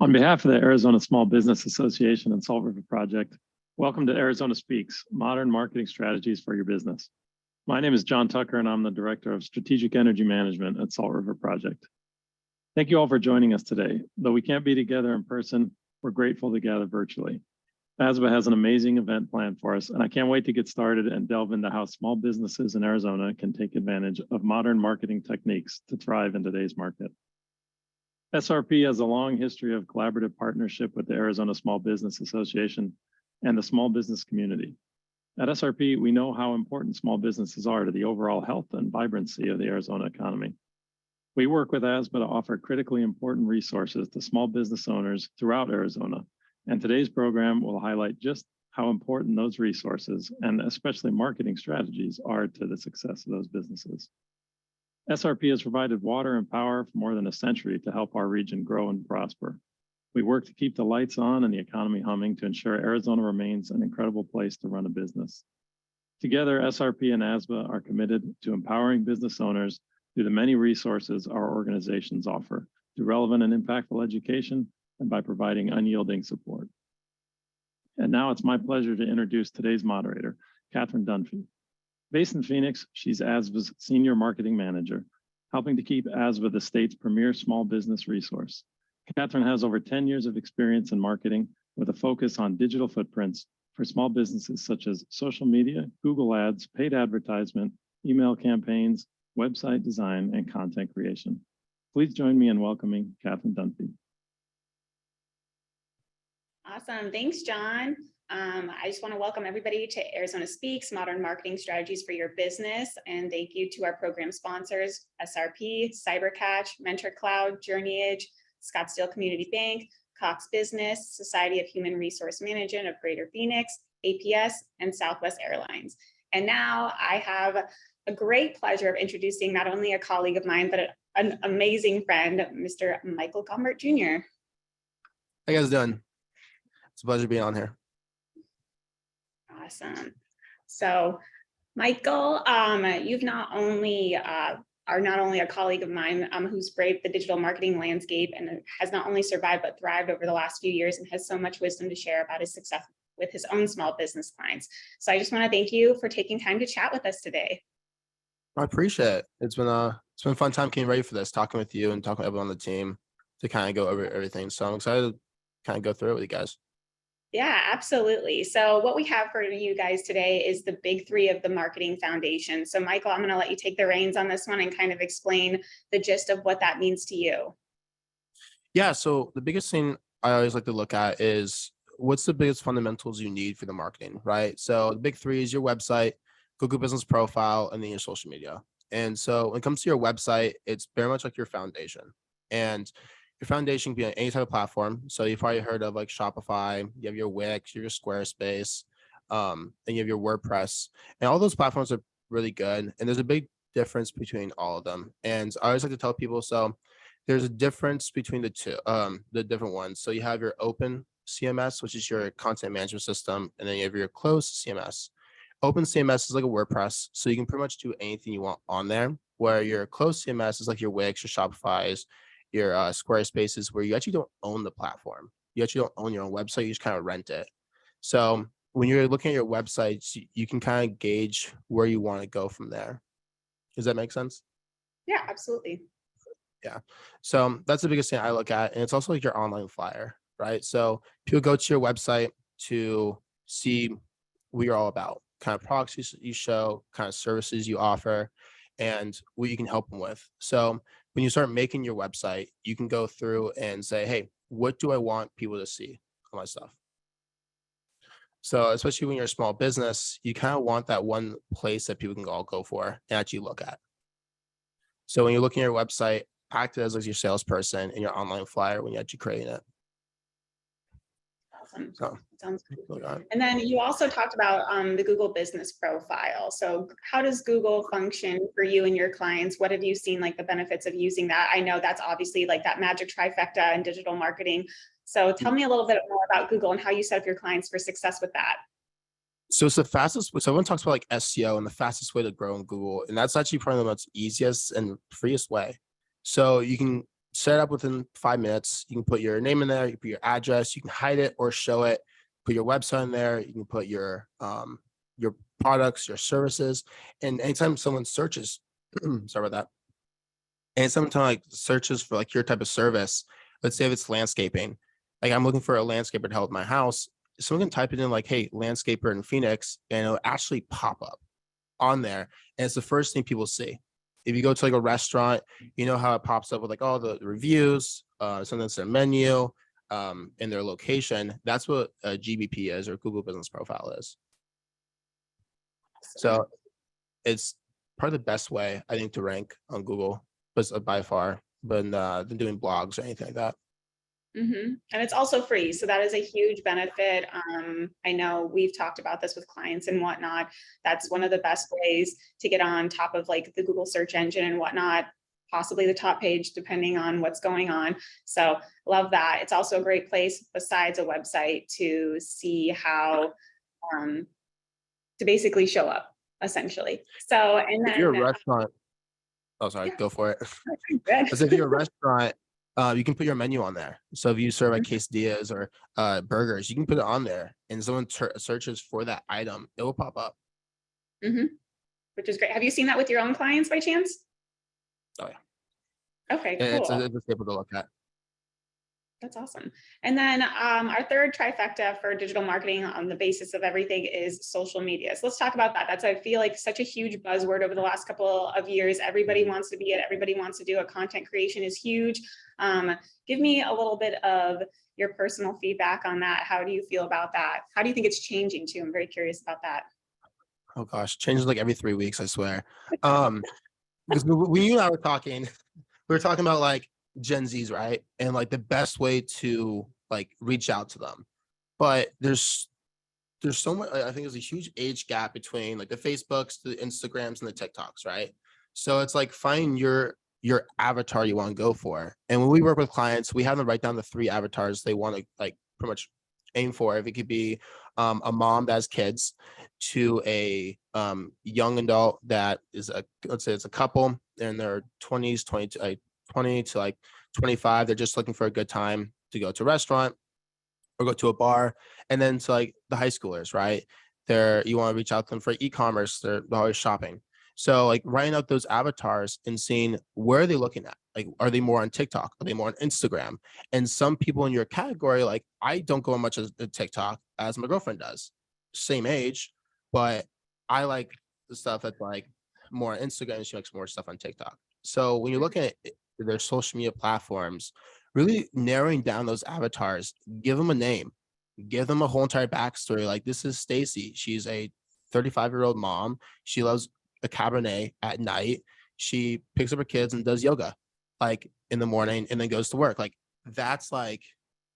On behalf of the Arizona Small Business Association and Salt River Project, welcome to Arizona Speaks, Modern Marketing Strategies for Your Business. My name is John Tucker, and I'm the Director of Strategic Energy Management at Salt River Project. Thank you all for joining us today. Though we can't be together in person, we're grateful to gather virtually. ASBA has an amazing event planned for us, and I can't wait to get started and delve into how small businesses in Arizona can take advantage of modern marketing techniques to thrive in today's market. SRP has a long history of collaborative partnership with the Arizona Small Business Association and the small business community. At SRP, we know how important small businesses are to the overall health and vibrancy of the Arizona economy. We work with ASBA to offer critically important resources to small business owners throughout Arizona, and today's program will highlight just how important those resources and especially marketing strategies are to the success of those businesses. SRP has provided water and power for more than a century to help our region grow and prosper. We work to keep the lights on and the economy humming to ensure Arizona remains an incredible place to run a business. Together, SRP and ASBA are committed to empowering business owners through the many resources our organizations offer, through relevant and impactful education, and by providing unyielding support. And now it's my pleasure to introduce today's moderator, Catherine Dunphy. Based in Phoenix, she's ASBA's Senior Marketing Manager, helping to keep ASBA the state's premier small business resource. Catherine has over 10 years of experience in marketing with a focus on digital footprints for small businesses such as social media, Google Ads, paid advertisement, email campaigns, website design, and content creation. Please join me in welcoming Catherine Dunphy. Awesome. Thanks, John. I just want to welcome everybody to Arizona Speaks, Modern Marketing Strategies for Your Business. And thank you to our program sponsors, SRP, CyberCatch, MentorCloud, JourneyEdge, Scottsdale Community Bank, Cox Business, Society of Human Resource Management of Greater Phoenix, APS, and Southwest Airlines. And now I have a great pleasure of introducing not only a colleague of mine, but an amazing friend, Mr. Michael Gombert Jr. How you guys doing? It's a pleasure being on here. Awesome. So, Michael, you've are not only a colleague of mine who's braved the digital marketing landscape and has not only survived but thrived over the last few years and has so much wisdom to share about his success with his own small business clients. So I just want to thank you for taking time to chat with us today. I appreciate it. It's been a fun time getting ready for this, talking with you and talking with everyone on the team to kind of go over everything. So I'm excited to kind of go through it with you guys. Yeah, absolutely. So what we have for you guys today is the big three of the marketing foundation. So Michael, I'm going to let you take the reins on this one and kind of explain the gist of what that means to you. Yeah, so the biggest thing I always like to look at is what's the biggest fundamentals you need for the marketing, right? So the big three is your website, Google Business Profile, and then your social media. And so when it comes to your website, it's very much like your foundation. And your foundation can be on any type of platform. So you've probably heard of like Shopify, you have your Wix, you have your Squarespace, and you have your WordPress. And all those platforms are really good. And there's a big difference between all of them. And I always like to tell people, so there's a difference between the two, the different ones. So you have your open CMS, which is your content management system, and then you have your closed CMS. Open CMS is like a WordPress, so you can pretty much do anything you want on there, where your closed CMS is like your Wix, your Shopify's, your Squarespace is where you actually don't own the platform. You actually don't own your own website. You just kind of rent it. So when you're looking at your websites, you can kind of gauge where you want to go from there. Does that make sense? Yeah, absolutely. Yeah. So that's the biggest thing I look at. And it's also like your online flyer, right? So people go to your website to see what you're all about, kind of products you show, kind of services you offer, and what you can help them with. So when you start making your website, you can go through and say, hey, what do I want people to see on my stuff? So especially when you're a small business, you kind of want that one place that people can all go for and actually look at. So when you're looking at your website, act as your salesperson in your online flyer when you're actually creating it. Awesome. So, sounds good. And then you also talked about the Google Business Profile. So how does Google function for you and your clients? What have you seen like the benefits of using that? I know that's obviously like that magic trifecta in digital marketing. So tell me a little bit more about Google and how you set up your clients for success with that. So it's the fastest. So everyone talks about like SEO and the fastest way to grow in Google, and that's actually probably the most easiest and freest way. So you can set it up within 5 minutes. You can put your name in there, you put your address, you can hide it or show it, put your website in there, you can put your products, your services. And anytime someone searches, sorry about that. And someone like searches for like your type of service, let's say if it's landscaping, like I'm looking for a landscaper to help my house. Someone can type it in like, hey, landscaper in Phoenix, and it'll actually pop up on there. And it's the first thing people see. If you go to like a restaurant, you know how it pops up with like all the reviews, sometimes their menu, and their location. That's what a GBP is, or Google Business Profile is. So it's probably the best way, I think, to rank on Google, but by far, than doing blogs or anything like that. And it's also free. So that is a huge benefit. I know we've talked about this with clients and whatnot. That's one of the best ways to get on top of like the Google search engine and whatnot, possibly the top page, depending on what's going on. So love that. It's also a great place besides a website to see how to basically show up, essentially. So, and then If you're a restaurant, oh, sorry, Yeah. go for it. Good. So if you're a restaurant, you can put your menu on there. So if you serve like quesadillas or burgers, you can put it on there, and someone searches for that item, it will pop up. Which is great. Have you seen that with your own clients by chance? Oh yeah. Okay, And cool. it's a staple to look at. That's awesome. And then our third trifecta for digital marketing on the basis of everything is social media. So let's talk about that. That's, I feel like, such a huge buzzword over the last couple of years. Everybody wants to be it. Everybody wants to do it. Content creation is huge. Give me a little bit of your personal feedback on that. How do you feel about that? How do you think it's changing too? I'm very curious about that. Oh gosh, changes like every 3 weeks, I swear. Because when you and I were talking, we were talking about like Gen Zs, right? And like the best way to like reach out to them. But there's so much, I think there's a huge age gap between like the Facebooks, the Instagrams, and the TikToks, right? So it's like find your avatar you want to go for. And when we work with clients, we have them write down the 3 avatars they want to like pretty much aim for. If it could be a mom that has kids, to a young adult that is let's say it's a couple, they're in their 20s, 20 to like 25. They're just looking for a good time to go to a restaurant or go to a bar. And then to like the high schoolers, right? You want to reach out to them for e-commerce. They're always shopping. So like writing out those avatars and seeing where are they looking at? Like, are they more on TikTok? Are they more on Instagram? And some people in your category, like I don't go on much as TikTok as my girlfriend does. Same age, but I like the stuff that's like more on Instagram, and she makes more stuff on TikTok. So when you're looking at their social media platforms, really narrowing down those avatars, give them a name, give them a whole entire backstory. Like this is Stacy. She's a 35-year-old mom. She loves a Cabernet at night. She picks up her kids and does yoga like in the morning and then goes to work. Like that's like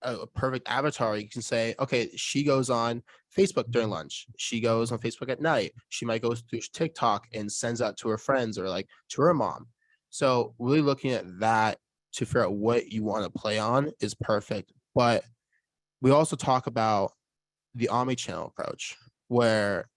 a perfect avatar. You can say, okay, she goes on Facebook during lunch. She goes on Facebook at night. She might go through TikTok and sends out to her friends or like to her mom. So really looking at that to figure out what you want to play on is perfect. But we also talk about the omni-channel approach, where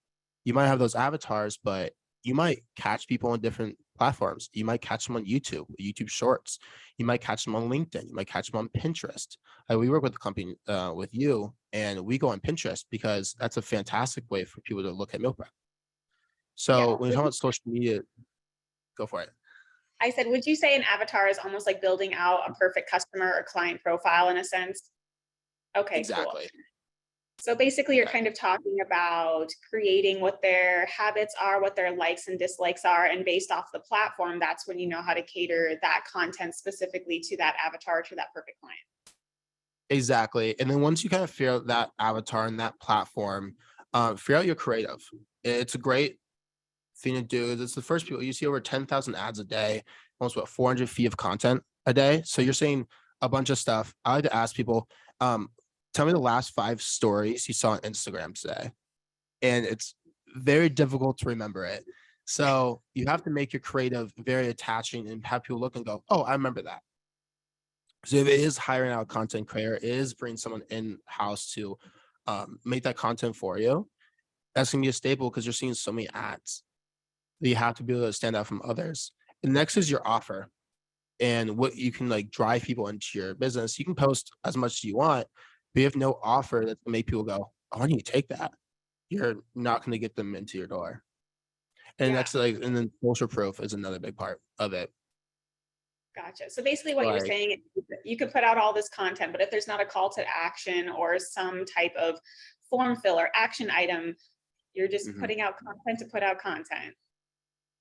you might have those avatars, but you might catch people on different platforms. You might catch them on YouTube Shorts. You might catch them on LinkedIn. You might catch them on Pinterest. We work with a company with you, and we go on Pinterest because that's a fantastic way for people to look at meal prep. So when you're talking about social media, go for it. I said, would you say an avatar is almost like building out a perfect customer or client profile in a sense? Okay, Exactly. cool. So basically you're kind of talking about creating what their habits are, what their likes and dislikes are, and based off the platform, that's when you know how to cater that content specifically to that avatar, to that perfect client. Exactly. And then once you kind of figure out that avatar and that platform, figure out your creative. It's a great thing to do. It's the first people you see over 10,000 ads a day, almost 400 feet of content a day. So you're seeing a bunch of stuff. I like to ask people, tell me the last 5 stories you saw on Instagram today. And it's very difficult to remember it. So you have to make your creative very attaching and have people look and go, oh, I remember that. So if it is hiring out a content creator, it is bringing someone in-house to make that content for you, that's going to be a staple because you're seeing so many ads that you have to be able to stand out from others. And next is your offer. and what you can like drive people into your business. You can post as much as you want, but you have no offer that's gonna make people go, "Oh, I need to take that." You're not gonna get them into your door. And Yeah, that's like, and then social proof is another big part of it. gotcha. So basically what you're Like, saying, is that you could put out all this content, but if there's not a call to action or some type of form fill or action item, you're just mhm, putting out content to put out content.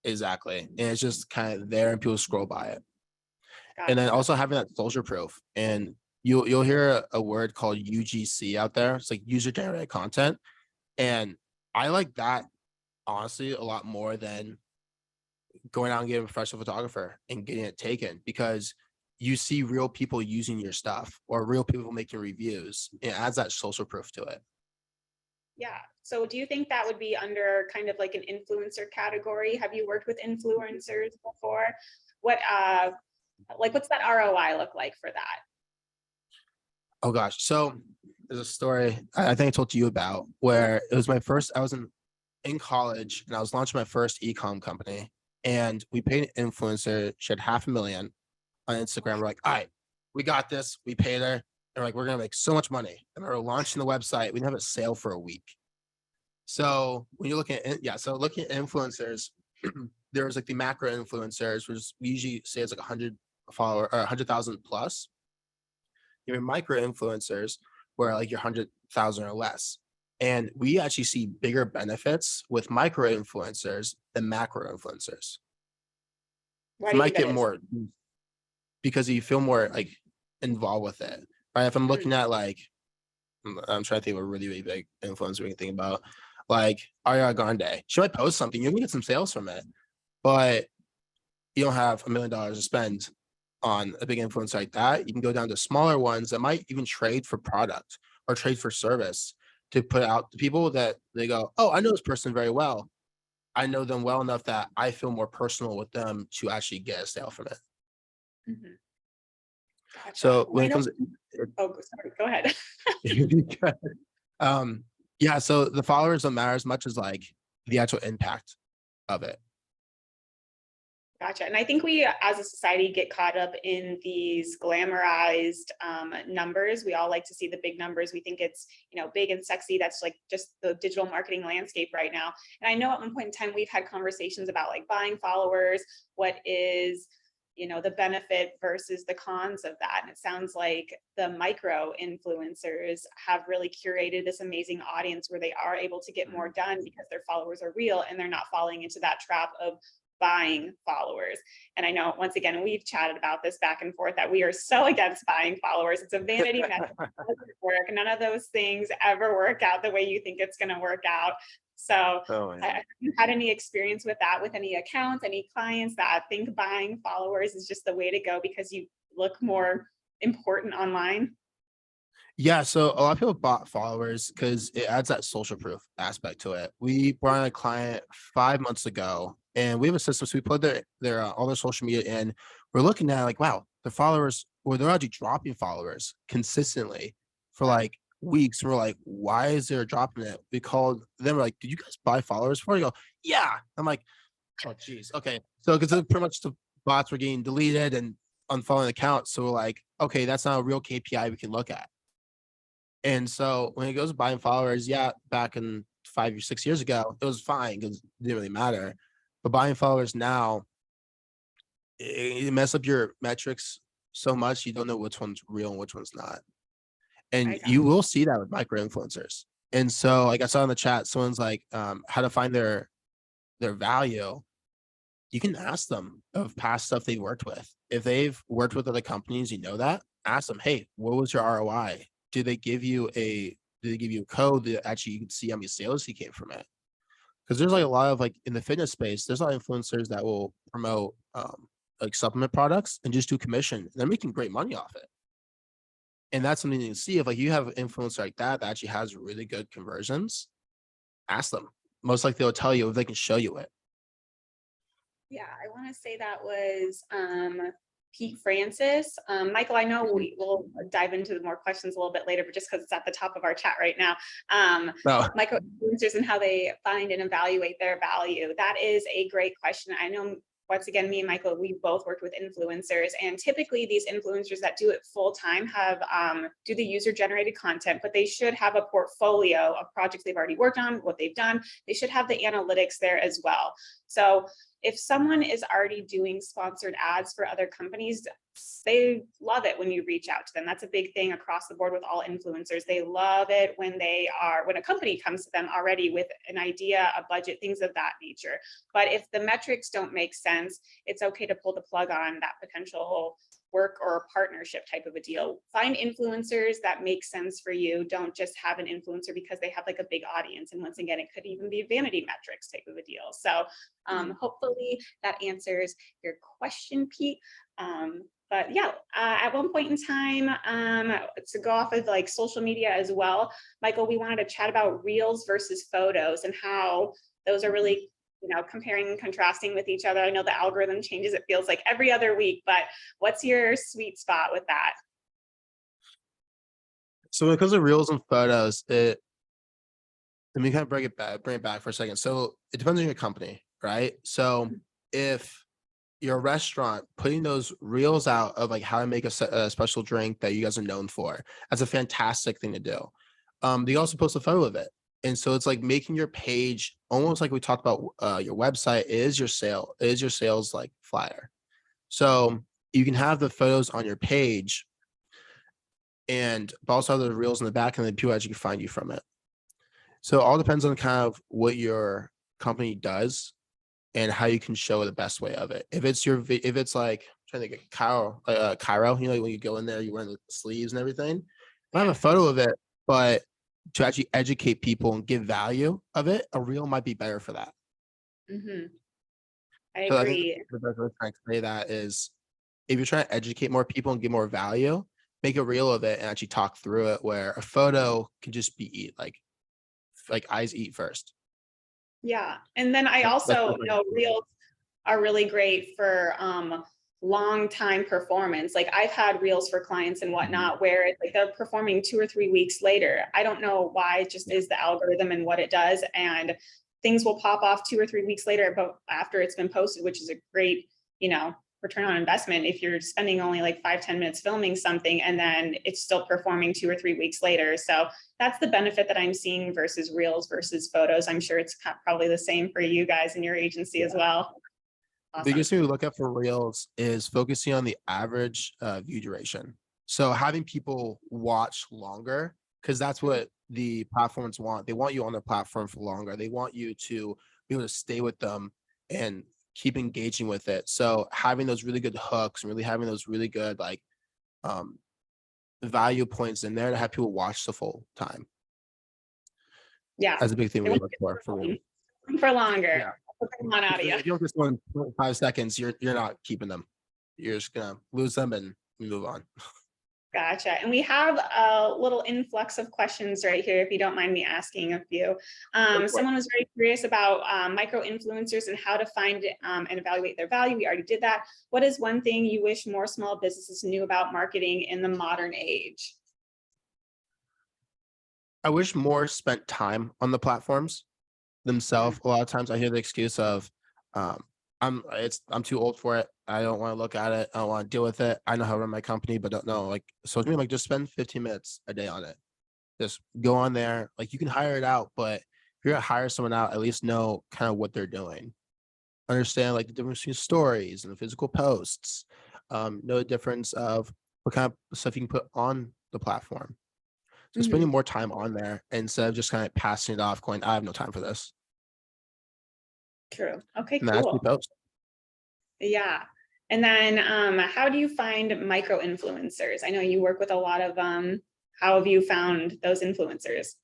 exactly. And it's just kind of there and people scroll by it. And then Gotcha. also having that social proof. And you'll hear a word called UGC out there. It's like user generated content. And I like that honestly a lot more than going out and getting a professional photographer and getting it taken, because you see real people using your stuff or real people making reviews. It adds that social proof to it. Yeah. So do you think that would be under kind of like an influencer category? Have you worked with influencers before? What like what's that ROI look like for that? Oh gosh. So there's a story I think I told you about where it was my first, I was in college and I was launching my first e-com company, and we paid an influencer. She had 500,000 on Instagram. We're like, all right, we got this. We paid her. And we're like, we're gonna make so much money. And we we're launching the website. We didn't have a sale for a week. So when you're looking at, yeah, so looking at influencers, there's like the macro influencers, which we usually say it's like 100 follower or 100,000 plus. Your micro influencers where like your 100,000 or less. And we actually see bigger benefits with micro influencers than macro influencers. Why You do you might think that get is? more because you feel more like involved with it. Right. If I'm Mm, looking at like, I'm trying to think of a really, really big influencer we can think about, like Ariana Grande. She might post something, you can get some sales from it, but you don't have $1 million to spend on a big influencer like that. You can go down to smaller ones that might even trade for product or trade for service to put out to people that they go, oh, I know this person very well. I know them well enough that I feel more personal with them to actually get a sale from it. mhm. Gotcha. So And when I it know, comes, oh, sorry, go ahead. um, yeah, so the followers don't matter as much as like the actual impact of it. Gotcha. And I think we as a society get caught up in these glamorized numbers. We all like to see the big numbers. We think it's, big and sexy. That's like just the digital marketing landscape right now. And I know at one point in time, we've had conversations about like buying followers, what is, the benefit versus the cons of that. And it sounds like the micro influencers have really curated this amazing audience where they are able to get more done because their followers are real and they're not falling into that trap of buying followers. And I know once again, we've chatted about this back and forth that we are so against buying followers. It's a vanity metric. It doesn't work. None of those things ever work out the way you think it's going to work out. So Oh, have you had any experience with that with any accounts, any clients that think buying followers is just the way to go because you look more important online? yeah, so a lot of people bought followers because it adds that social proof aspect to it. We brought in a client 5 months ago, and we have a system. So we put their all their social media in. We're looking at like, wow, the followers, or they're actually dropping followers consistently for like weeks. And we're like, why is there a drop in it? We called them. We're like, did you guys buy followers before? They go, yeah. I'm like, oh, geez. Okay. So because pretty much the bots were getting deleted and unfollowing accounts. So we're like, okay, that's not a real KPI we can look at. And so when it goes to buying followers, yeah, back in 5 or 6 years ago, it was fine because it didn't really matter. But buying followers now, it mess up your metrics so much you don't know which one's real and which one's not. And I got you will see that with micro influencers. And so, like I saw in the chat, someone's like, how to find their value. You can ask them of past stuff they've worked with. If they've worked with other companies, you know that, ask them, hey, what was your ROI? Did they give you a code that actually you can see how many sales he came from it? Because there's like a lot of like in the fitness space, there's a lot of influencers that will promote like supplement products and just do commission. And they're making great money off it. And that's something you can see if like you have an influencer like that that actually has really good conversions, ask them. Most likely they'll tell you if they can show you it. Yeah, I want to say that was Pete Francis. Michael, I know we will dive into more questions a little bit later, but just because it's at the top of our chat right now, No, micro influencers and how they find and evaluate their value. That is a great question. I know once again, me and Michael, we both worked with influencers, and typically these influencers that do it full time have do the user generated content, but they should have a portfolio of projects they've already worked on, what they've done. They should have the analytics there as well. So if someone is already doing sponsored ads for other companies, they love it when you reach out to them. That's a big thing across the board with all influencers. They love it when when a company comes to them already with an idea, a budget, things of that nature. But if the metrics don't make sense, it's okay to pull the plug on that potential work or partnership type of a deal. Find influencers that make sense for you. Don't just have an influencer because they have like a big audience. And once again, it could even be vanity metrics type of a deal. So hopefully that answers your question, Pete. But yeah, at one point in time, to go off of like social media as well, Michael, we wanted to chat about reels versus photos and how those are really, comparing and contrasting with each other. I know the algorithm changes, it feels like every other week, but what's your sweet spot with that? So when it comes to reels and photos, let me kind of bring it back for a second. So it depends on your company, right? So if you're a restaurant, putting those reels out of like how to make a special drink that you guys are known for, that's a fantastic thing to do. They also post a photo of it. And so it's like making your page almost like we talked about your website is your sales like flyer. So you can have the photos on your page and but also have the reels in the back, and then people actually can find you from it. So it all depends on kind of what your company does and how you can show the best way of it. If it's like I'm trying to think of Cairo, when you go in there, you wear the sleeves and everything. I have a photo of it, but to actually educate people and give value of it, a reel might be better for that. I So I agree. think the best way to say that is if you're trying to educate more people and give more value, make a reel of it and actually talk through it, where a photo can just be like eyes eat first. Yeah, and then I That's also what know reels are really great for long time performance. Like I've had reels for clients and whatnot where it's like they're performing 2 or 3 weeks later. I don't know why, it just is the algorithm and what it does, and things will pop off 2 or 3 weeks later, but after it's been posted, which is a great, return on investment if you're spending only like 5-10 minutes filming something and then it's still performing 2 or 3 weeks later. So that's the benefit that I'm seeing versus reels versus photos. I'm sure it's probably the same for you guys in your agency as well. The Awesome. biggest thing we look at for reels is focusing on the average view duration. So having people watch longer, because that's what the platforms want. They want you on their platform for longer. They want you to be able to stay with them and keep engaging with it. So having those really good hooks and really having those really good value points in there to have people watch the full time. Yeah, That's a big thing we look for reels. for longer. Yeah. Put them on out of you. If you don't get someone in 5 seconds, you're not keeping them. You're just gonna lose them and move on. Gotcha. And we have a little influx of questions right here, if you don't mind me asking a few. Someone was very curious about micro influencers and how to find and evaluate their value. We already did that. What is one thing you wish more small businesses knew about marketing in the modern age? I wish more spent time on the platforms themselves. A lot of times I hear the excuse of I'm too old for it. I don't want to look at it. I don't want to deal with it. I know how to run my company, but don't know. Like, so to me, like, just spend 15 minutes a day on it. Just go on there. Like, you can hire it out, but if you're gonna hire someone out, at least know kind of what they're doing. Understand like the difference between stories and the physical posts. Know the difference of what kind of stuff you can put on the platform. So spending more time on there instead of just kind of passing it off, going, I have no time for this. True. Okay, And that's cool. the post. Yeah. And then how do you find micro influencers? I know you work with a lot of how have you found those influencers?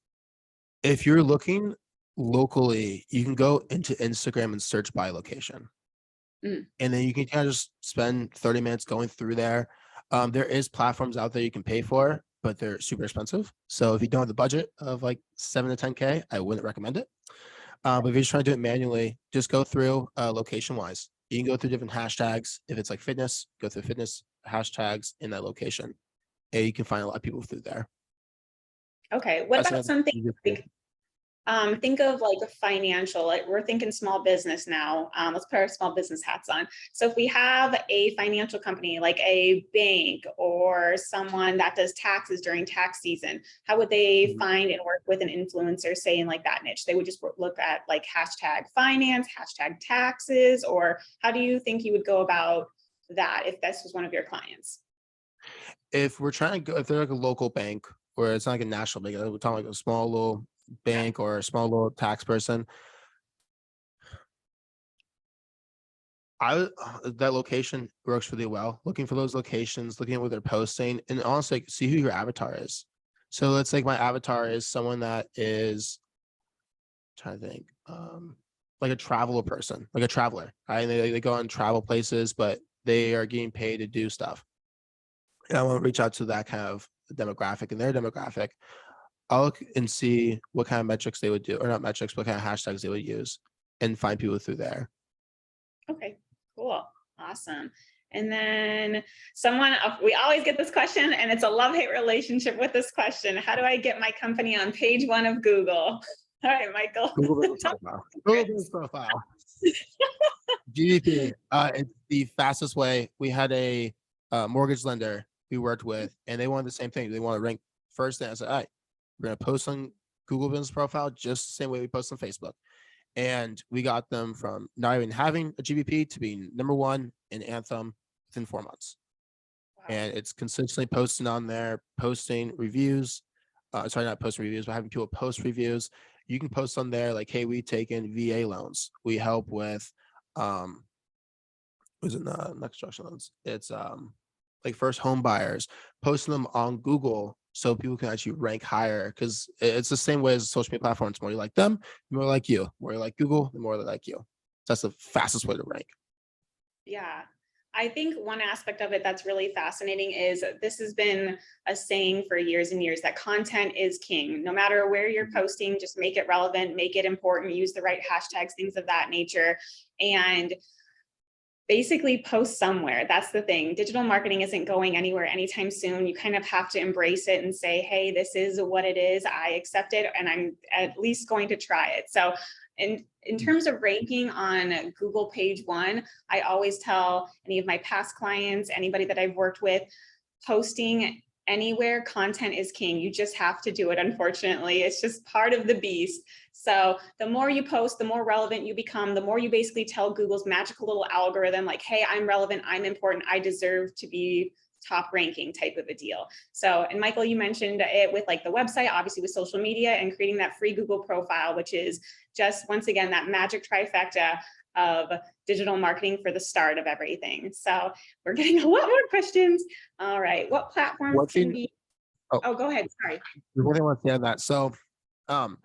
If you're looking locally, you can go into Instagram and search by location. And then you can kind of just spend 30 minutes going through there. There is platforms out there you can pay for, but they're super expensive. So if you don't have the budget of like 7 to 10K, I wouldn't recommend it. But if you're just trying to do it manually, just go through location wise. You can go through different hashtags. If it's like fitness, go through fitness hashtags in that location. And you can find a lot of people through there. Okay. What That's about another something easier like thing. Think of like a financial, like we're thinking small business now. Let's put our small business hats on. So if we have a financial company like a bank or someone that does taxes during tax season, how would they Mhm. find and work with an influencer, say in like that niche? They would just look at like hashtag finance, hashtag taxes, or how do you think you would go about that if this was one of your clients? If we're trying to go, if they're like a local bank or it's not like a national bank, we're talking like a small little Yeah. bank or a small little tax person, that location works really well. Looking for those locations, looking at what they're posting, and honestly, like, see who your avatar is. So let's like my avatar is someone that is trying to think, like a traveler person, like a traveler. Right? They go on travel places, but they are getting paid to do stuff. And I want to reach out to that kind of demographic and their demographic. I'll look and see what kind of metrics they would do, or not metrics, what kind of hashtags they would use, and find people through there. Okay, cool. Awesome. And then someone, we always get this question, and it's a love-hate relationship with this question. How do I get my company on page 1 of Google? All right, Michael. Google Business Profile. Google Business Profile. GDP. It's the fastest way. We had a mortgage lender we worked with, and they wanted the same thing. They want to rank first. And I said, all right, we're going to post on Google Business Profile just the same way we post on Facebook. And we got them from not even having a GBP to being #1 in Anthem within 4 months. Wow. And it's consistently posting on there, posting reviews. Sorry, not posting reviews, but having people post reviews. You can post on there like, hey, we take in VA loans. We help with was it not construction loans? It's like first home buyers, posting them on Google so people can actually rank higher because it's the same way as social media platforms. The more you like them, the more like you. The more you like Google, the more they like you. That's the fastest way to rank. Yeah. I think one aspect of it that's really fascinating is this has been a saying for years and years that content is king. No matter where you're posting, just make it relevant, make it important, use the right hashtags, things of that nature. And basically post somewhere. That's the thing. Digital marketing isn't going anywhere anytime soon. You kind of have to embrace it and say, hey, this is what it is. I accept it, and I'm at least going to try it. So in terms of ranking on Google page 1, I always tell any of my past clients, anybody that I've worked with, posting anywhere, content is king. You just have to do it. Unfortunately, it's just part of the beast. So the more you post, the more relevant you become, the more you basically tell Google's magical little algorithm, like, hey, I'm relevant, I'm important, I deserve to be top ranking type of a deal. So, and Michael, you mentioned it with like the website, obviously with social media and creating that free Google profile, which is just, once again, that magic trifecta of digital marketing for the start of everything. So we're getting a lot more questions. All right, what platforms One can thing, be, oh, oh, go ahead, sorry. the one thing I want to say on that. So, um,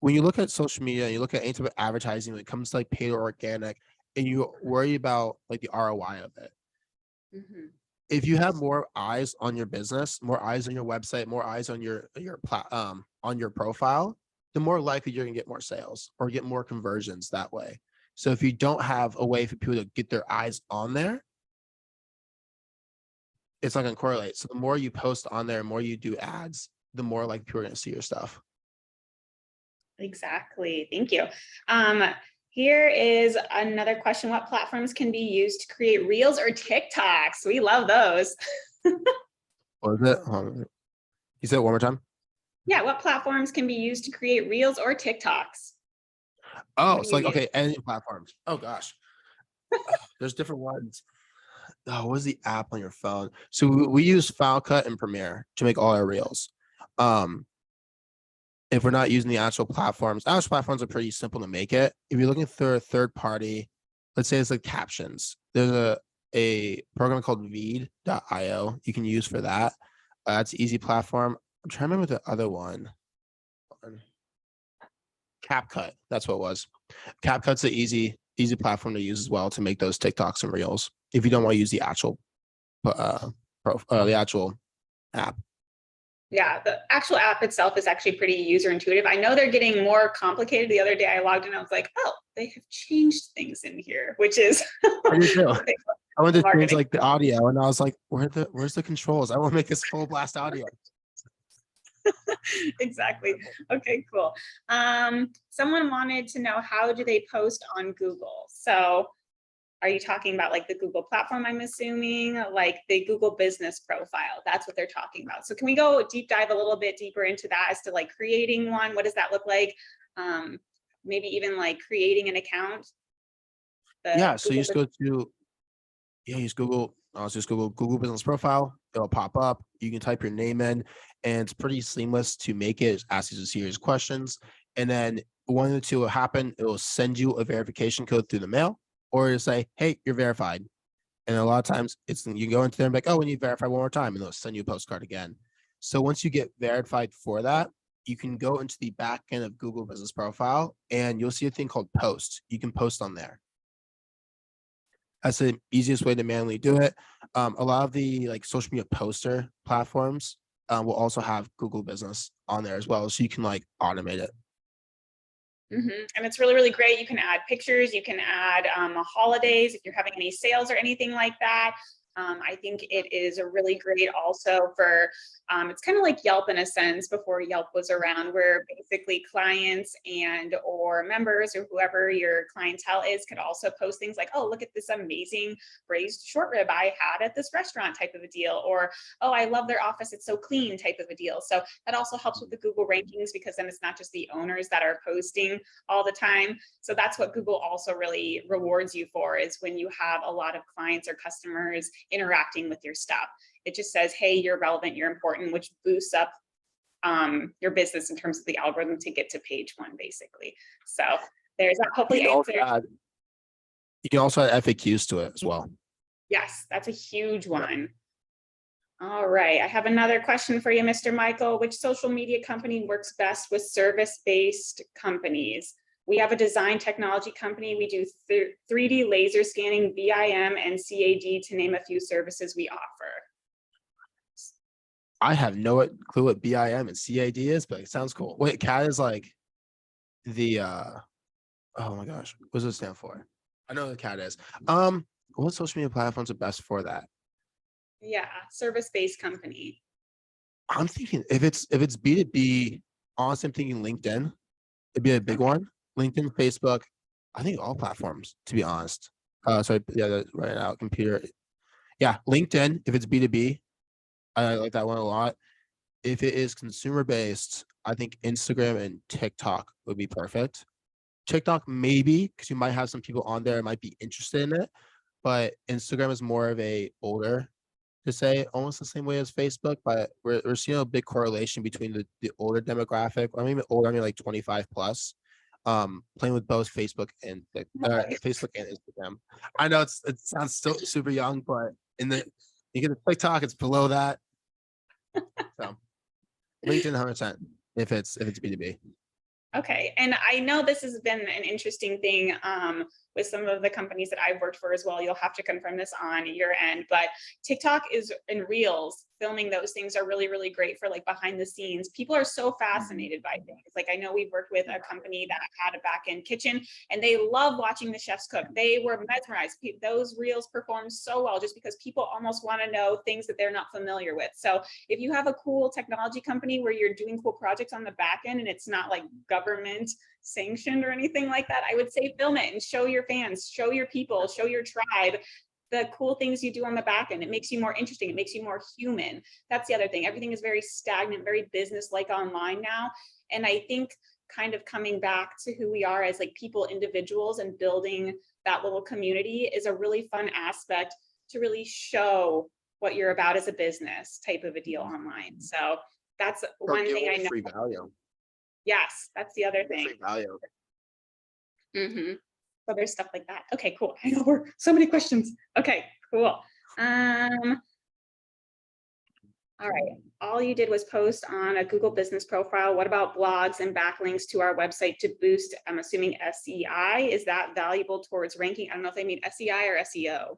when you look at social media, you look at any type of advertising when it comes to like paid or organic, and you worry about like the ROI of it. Mhm. If you have more eyes on your business, more eyes on your website, more eyes on your on your profile, the more likely you're gonna get more sales or get more conversions that way. So if you don't have a way for people to get their eyes on there, it's not gonna correlate. So the more you post on there, the more you do ads, the more like people are gonna see your stuff. Exactly. Thank you. Here is another question. What platforms can be used to create Reels or TikToks? We love those. Or is it? You said it one more time. Yeah, what platforms can be used to create Reels or TikToks? Oh, What do it's you like use? okay, editing platforms. Oh gosh, there's different ones. Oh, what is the app on your phone? So we use Final Cut and Premiere to make all our reels. Um, if we're not using the actual platforms are pretty simple to make it. If you're looking for a third party, let's say it's like captions. There's a program called Veed.io you can use for that. It's an easy platform. I'm trying to remember the other one. CapCut, that's what it was. CapCut's an easy platform to use as well to make those TikToks and reels. If you don't want to use the actual the actual app. Yeah, the actual app itself is actually pretty user intuitive. I know they're getting more complicated. The other day I logged in, I was like, oh, they have changed things in here, which is I do too. I wanted to change marketing. like the audio, and I was like, where's the controls? I want to make this full blast audio. Exactly. Okay, cool. Someone wanted to know, how do they post on Google? So are you talking about like the Google platform, I'm assuming, like the Google business profile? That's what they're talking about. So can we go deep dive a little bit deeper into that as to like creating one? What does that look like? Maybe even like creating an account. Yeah, The so you Google just go to use Google. Just Google Business Profile. It'll pop up. You can type your name in, and it's pretty seamless to make it. It asks you a series of questions, and then one of the two will happen. It will send you a verification code through the mail, or it'll say, "Hey, you're verified." And a lot of times, it's you can go into there and be like, "Oh, we need to verify one more time," and they'll send you a postcard again. So once you get verified for that, you can go into the back end of Google Business Profile, and you'll see a thing called Post. You can post on there. That's the easiest way to manually do it. A lot of the like social media poster platforms will also have Google Business on there as well, so you can like automate it. And it's really, really great. You can add pictures, you can add holidays, if you're having any sales or anything like that. I think it is a really great also for, it's kind of like Yelp in a sense before Yelp was around, where basically clients and or members or whoever your clientele is could also post things like, oh, look at this amazing braised short rib I had at this restaurant type of a deal, or, oh, I love their office, it's so clean type of a deal. So that also helps with the Google rankings, because then it's not just the owners that are posting all the time. So that's what Google also really rewards you for, is when you have a lot of clients or customers interacting with your stuff. It just says, hey, you're relevant, you're important, which boosts up your business in terms of the algorithm to get to page one, basically. So there's that. Hopefully You can also add FAQs to it as well. Yes, that's a huge one. All right, I have another question for you, Mr. Michael. Which social media company works best with service-based companies? We have a design technology company. We do 3D laser scanning, BIM, and CAD, to name a few services we offer. I have no clue what BIM and CAD is, but it sounds cool. Wait, CAD is like the oh my gosh, what does it stand for? I know what CAD is. What social media platforms are best for that? Yeah, service-based company. I'm thinking if it's B2B, honestly, I'm thinking LinkedIn. It'd be a big one. LinkedIn, Facebook, I think all platforms, to be honest. Sorry, yeah, right now, computer. Yeah, LinkedIn, if it's B2B, I like that one a lot. If it is consumer based, I think Instagram and TikTok would be perfect. TikTok, maybe, because you might have some people on there that might be interested in it, but Instagram is more of a older, to say almost the same way as Facebook, but we're seeing a big correlation between the older demographic. I mean older, I mean like 25 plus, playing with both Facebook and Facebook and Instagram. I know it sounds still super young, but you get the TikTok, it's below that. So LinkedIn 100% if it's B2B. Okay, and I know this has been an interesting thing with some of the companies that I've worked for as well. You'll have to confirm this on your end, but TikTok is in Reels. Filming those things are really, really great for like behind the scenes. People are so fascinated by things. Like I know we've worked with a company that had a back-end kitchen, and they love watching the chefs cook. They were mesmerized. Those Reels perform so well just because people almost want to know things that they're not familiar with. So if you have a cool technology company where you're doing cool projects on the back end and it's not like government sanctioned or anything like that, I would say film it and show your fans, show your people, show your tribe the cool things you do on the back end. It makes you more interesting. It makes you more human. That's the other thing. Everything is very stagnant, very business-like online now. And I think kind of coming back to who we are as like people, individuals, and building that little community is a really fun aspect to really show what you're about as a business type of a deal online. So that's one thing I know. Free value. Yes, that's the other thing. Free value. So there's stuff like that. Okay, cool. I know we're so many questions. Okay, cool. All right. All you did was post on a Google business profile. What about blogs and backlinks to our website to boost, I'm assuming, SEI? Is that valuable towards ranking? I don't know if they mean SEI or SEO.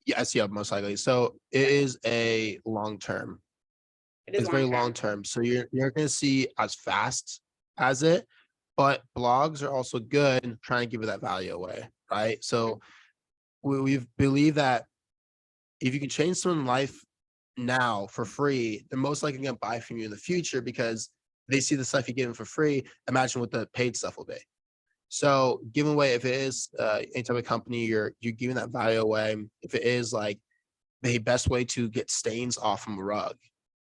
Yeah, SEO most likely. So it is a long term. It's very long term. So you're going to see as fast as it, but blogs are also good in trying to give you that value away, right? So we've believed that if you can change someone's life now for free, they're most likely going to buy from you in the future because they see the stuff you give them for free. Imagine what the paid stuff will be. So giving away, if it is any type of company, you're giving that value away. If it is like the best way to get stains off from a rug,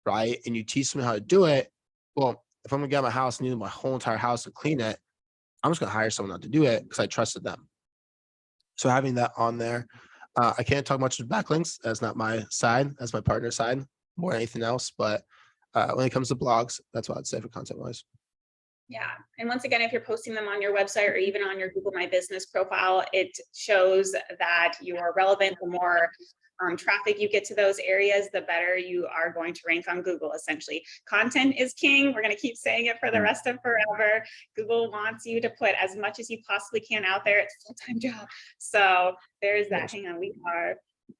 right? And you teach them how to do it. Well, if I'm gonna get out of my house and need my whole entire house to clean it, I'm just gonna hire someone out to do it because I trusted them. So having that on there, I can't talk much with backlinks. That's not my side. That's my partner's side more than anything else. But when it comes to blogs, that's what I'd say for content wise. Yeah. And once again, if you're posting them on your website or even on your Google My Business profile, it shows that you are relevant. The more traffic you get to those areas, the better you are going to rank on Google, essentially. Content is king. We're going to keep saying it for the rest of forever. Google wants you to put as much as you possibly can out there. It's a full-time job. So there's that. Hang on,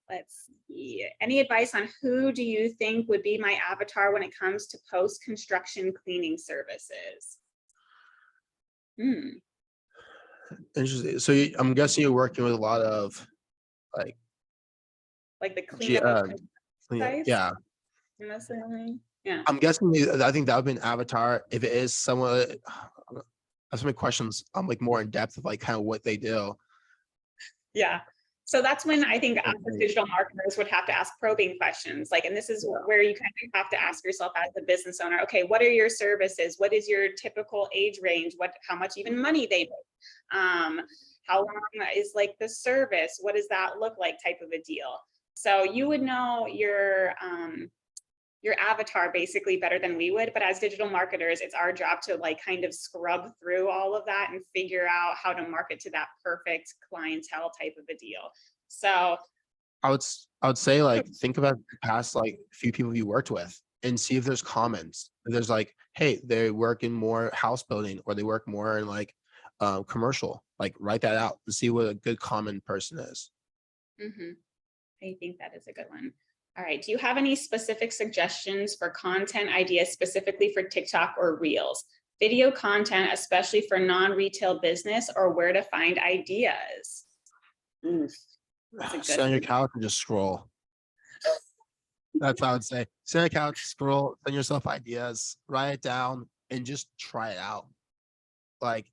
let's see. Any advice on who do you think would be my avatar when it comes to post-construction cleaning services? Interesting. So I'm guessing you're working with a lot of like the cleanup of sites? yeah. Yeah. I'm guessing I think that would be an avatar. If it is someone, I have so many questions. I'm like more in depth of like kind of what they do. Yeah. So that's when I think us as digital marketers would have to ask probing questions. And this is where you kind of have to ask yourself as a business owner, okay, what are your services? What is your typical age range? How much even money they make? How long is the service? What does that look like type of a deal? So you would know your avatar basically better than we would, but as digital marketers, it's our job to kind of scrub through all of that and figure out how to market to that perfect clientele type of a deal. So I would say think about the past few people you worked with and see if there's comments. If there's hey, they work in more house building or they work more in commercial, write that out and see what a good common person is. I think that is a good one. All right. Do you have any specific suggestions for content ideas specifically for TikTok or Reels? Video content, especially for non-retail business, or where to find ideas? Sit on your couch and just scroll. That's what I would say. Sit on your couch, scroll, send yourself ideas, write it down, and just try it out. One's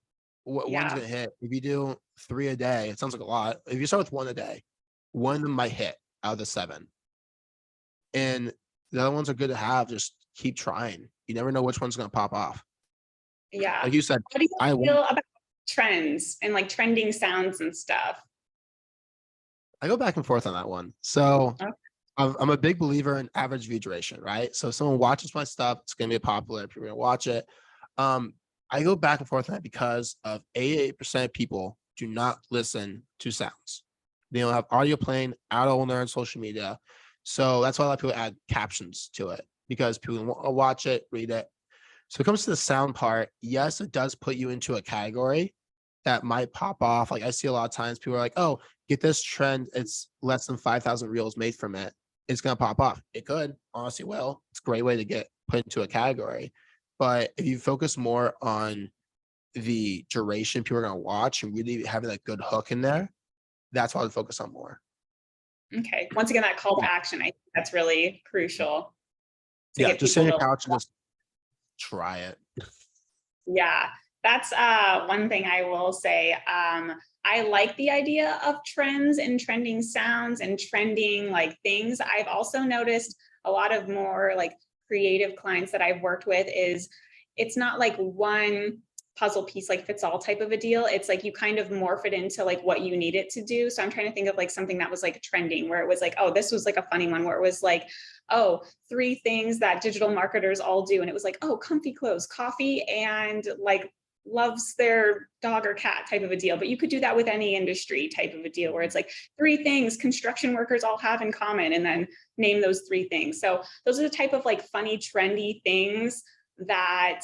gonna hit. If you do 3 a day, it sounds like a lot. If you start with 1 a day, one of them might hit out of the 7. And the other ones are good to have. Just keep trying. You never know which one's going to pop off. Yeah. Like you said, what do you feel about trends and trending sounds and stuff? I go back and forth on that one. So I'm a big believer in average view duration, right? So if someone watches my stuff, it's going to be popular. People are going to watch it. I go back and forth on that because of 88% of people do not listen to sounds. They don't have audio playing out on their social media. So that's why a lot of people add captions to it because people want to watch it, read it. So it comes to the sound part. Yes, it does put you into a category that might pop off. I see a lot of times people are like, oh, get this trend. It's less than 5,000 reels made from it. It's going to pop off. It could, honestly will. It's a great way to get put into a category. But if you focus more on the duration people are going to watch and really having that good hook in there, that's what I would focus on more. Okay. Once again, that call to action, I think that's really crucial. Yeah, just sit on your couch and just try it. Yeah, that's one thing I will say. I like the idea of trends and trending sounds and trending things. I've also noticed a lot of more creative clients that I've worked with is it's not one puzzle piece fits all type of a deal. It's you kind of morph it into what you need it to do. So I'm trying to think of something that was trending where it was oh, this was a funny one where it was oh, 3 things that digital marketers all do. And it was oh, comfy clothes, coffee, and loves their dog or cat type of a deal. But you could do that with any industry type of a deal where it's 3 things construction workers all have in common and then name those 3 things. So those are the type of funny, trendy things that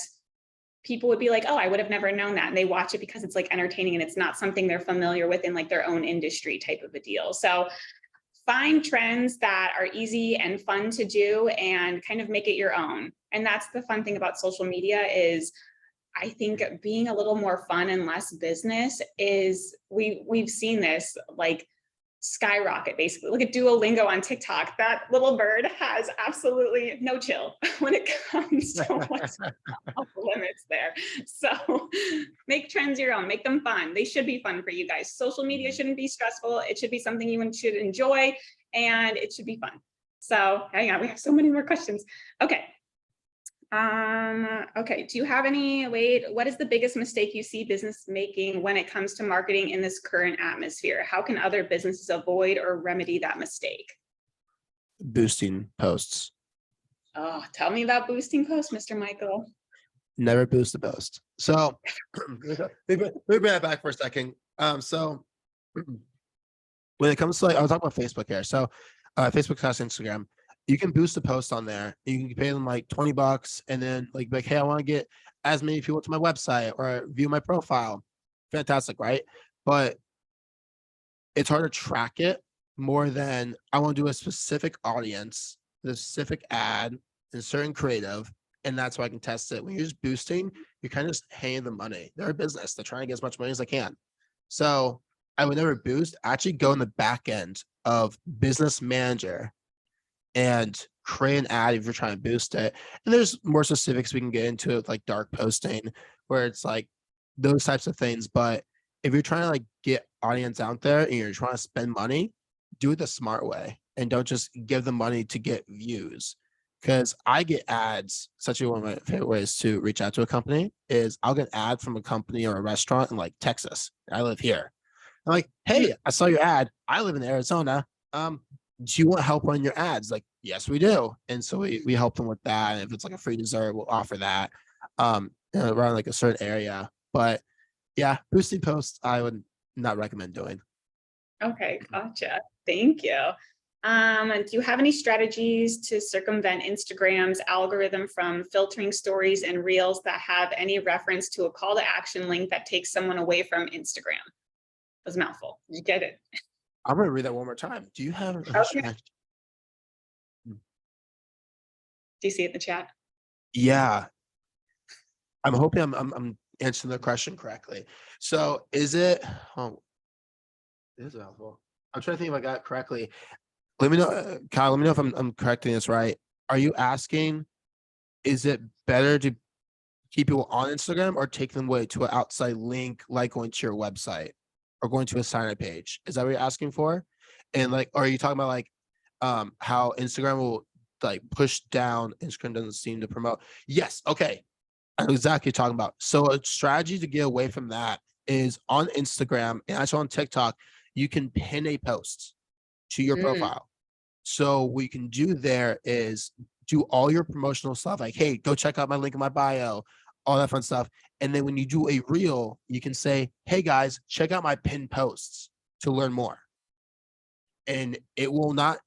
people would be oh, I would have never known that. And they watch it because it's entertaining and it's not something they're familiar with in their own industry type of a deal. So find trends that are easy and fun to do and kind of make it your own. And that's the fun thing about social media is I think being a little more fun and less business is we've seen this skyrocket, basically. Look at Duolingo on TikTok. That little bird has absolutely no chill when it comes to what's off the limits there. So make trends your own, make them fun. They should be fun for you guys. Social media shouldn't be stressful. It should be something you should enjoy, and it should be fun. So hang on, we have so many more questions. Okay. Okay, do you have any, what is the biggest mistake you see business making when it comes to marketing in this current atmosphere? How can other businesses avoid or remedy that mistake? Boosting posts. Oh, tell me about boosting posts, Mr. Michael. Never boost the post. So let me bring that back for a second. So when it comes to I was talking about Facebook here. So Facebook has Instagram. You can boost a post on there. You can pay them like $20 and then like, hey, I want to get as many people to my website or view my profile. Fantastic, right? But it's hard to track it more than I want to do a specific audience, the specific ad, and certain creative, and that's why I can test it. When you're just boosting, you're kind of just paying the money. They're a business. They're trying to get as much money as they can. So I would never boost. Actually go in the back end of Business Manager and create an ad if you're trying to boost it. And there's more specifics we can get into it, like dark posting, where it's like those types of things. But if you're trying to like get audience out there and you're trying to spend money, do it the smart way and don't just give them money to get views. Because I get ads, such one of my favorite ways to reach out to a company is I'll get an ad from a company or a restaurant in like Texas. I live here. I'm like, hey, I saw your ad. I live in Arizona. Do you want help running your ads? Like, yes, we do. And so we help them with that. And if it's like a free dessert, we'll offer that around like a certain area. But yeah, boosting posts, I would not recommend doing. Okay, gotcha. Thank you. Do you have any strategies to circumvent Instagram's algorithm from filtering stories and reels that have any reference to a call to action link that takes someone away from Instagram? That was a mouthful. Did you get it? I'm going to read that one more time. Do you have a strategy? Do you see it in the chat? Yeah. I'm hoping I'm answering the question correctly. So is it, it is a mouthful. I'm trying to think if I got it correctly. Let me know, Kyle, let me know if I'm correcting this right. Are you asking, is it better to keep people on Instagram or take them away to an outside link, like going to your website or going to a sign up page? Is that what you're asking for? And like, are you talking about like how Instagram will like push down? Instagram doesn't seem to promote. Yes. Okay. I know exactly what you're talking about. So a strategy to get away from that is on Instagram and also on TikTok, you can pin a post to your profile. So what you can do there is do all your promotional stuff like, hey, go check out my link in my bio, all that fun stuff. And then when you do a reel, you can say, hey guys, check out my pinned posts to learn more. And it will not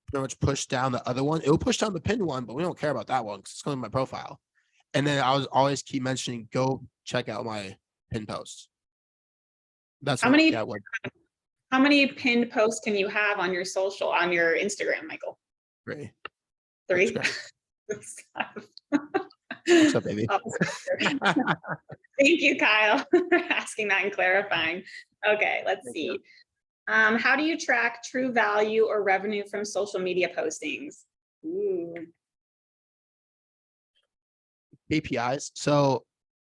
pretty much push down the other one. It will push down the pinned one, but we don't care about that one because it's going to my profile. And then I was always keep mentioning, go check out my pinned posts. That's how many pinned posts can you have on your social, on your Instagram, Michael? 3. 3? What's up, baby? Thank you, Kyle, for asking that and clarifying. Okay, let's see. How do you track true value or revenue from social media postings? Ooh. KPIs. So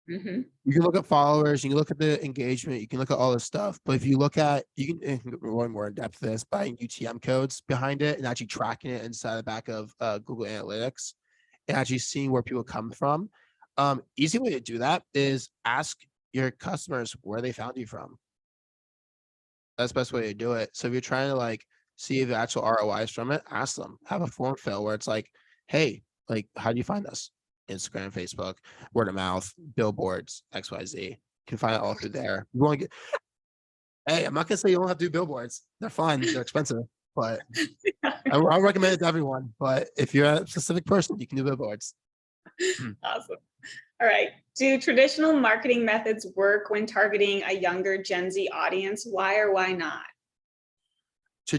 you can look at followers, you can look at the engagement, you can look at all this stuff. But if you look at, you can go more in depth this by UTM codes behind it and actually tracking it inside the back of Google Analytics and actually seeing where people come from. Easy way to do that is ask your customers where they found you from. That's the best way to do it. So if you're trying to like see the actual ROIs from it, ask them. Have a form fill where it's like, hey, like, how do you find us? Instagram, Facebook, word of mouth, billboards, XYZ. You can find it all through there. You want to get, hey, I'm not gonna say you don't have to do billboards. They're fun, they're expensive, but I recommend it to everyone. But if you're a specific person, you can do billboards. Awesome. All right. Do traditional marketing methods work when targeting a younger Gen Z audience? Why or why not? I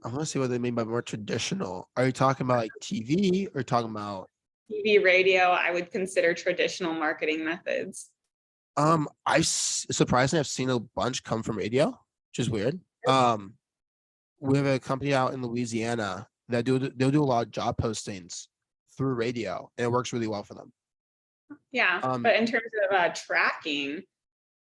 want to see what they mean by more traditional. Are you talking about like TV or talking about TV, radio? I would consider traditional marketing methods. Surprisingly, I've seen a bunch come from radio, which is weird. We have a company out in Louisiana that they'll do a lot of job postings through radio, and it works really well for them. Yeah, Um, but in terms of tracking,